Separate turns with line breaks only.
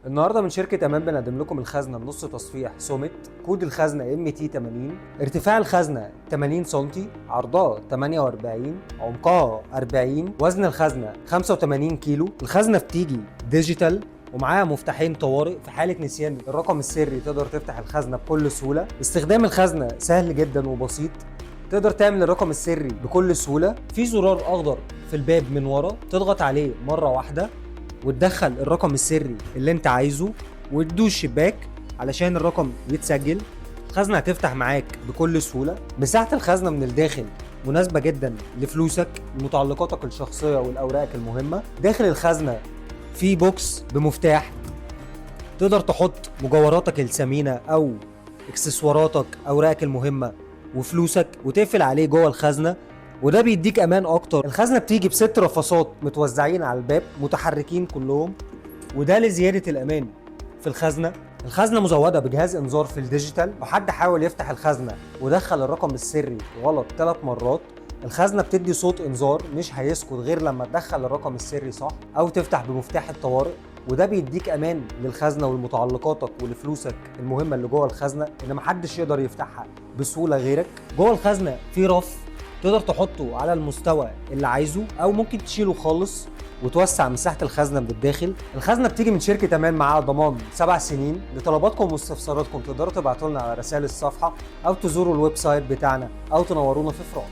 النهارده من شركة أمان بنقدم لكم الخزنة بنص تصفيح سوميت، كود الخزنة MT80. ارتفاع الخزنة 80 سم، عرضها 48، عمقها 40، وزن الخزنة 85 كيلو. الخزنة بتيجي ديجيتال ومعاها مفتاحين طوارئ، في حالة نسيان الرقم السري تقدر تفتح الخزنة بكل سهولة. استخدام الخزنة سهل جدا وبسيط، تقدر تعمل الرقم السري بكل سهولة. في زرار أخضر في الباب من ورا، تضغط عليه مرة واحدة وتدخل الرقم السري اللي انت عايزه وتدوس شباك علشان الرقم يتسجل. الخزنة هتفتح معاك بكل سهولة. مساحة الخزنة من الداخل مناسبة جدا لفلوسك، متعلقاتك الشخصية والأوراق المهمة. داخل الخزنة في بوكس بمفتاح، تقدر تحط مجوهراتك الثمينة أو اكسسواراتك، أوراقك المهمة وفلوسك، وتقفل عليه جوه الخزنة، وده بيديك امان اكتر. الخزنه بتيجي ب6 رفصات متوزعين على الباب متحركين كلهم، وده لزياده الامان في الخزنه. الخزنه مزوده بجهاز انذار في الديجيتال، لو حد حاول يفتح الخزنه ودخل الرقم السري غلط 3 مرات، الخزنه بتدي صوت انذار مش هيسكت غير لما تدخل الرقم السري صح او تفتح بمفتاح الطوارئ. وده بيديك امان للخزنه ولمتعلقاتك ولفلوسك المهمه اللي جوه الخزنه، ان محدش يقدر يفتحها بسهوله غيرك. جوه الخزنه في رف تقدر تحطه على المستوى اللي عايزه، او ممكن تشيله خالص وتوسع مساحة الخزنة من الداخل. الخزنة بتيجي من شركة أمان معاها ضمان 7 سنين. لطلباتكم واستفساراتكم تقدروا تبعتوا لنا على رسائل الصفحة، أو تزوروا الويب سايت بتاعنا، أو تنورونا في فروع.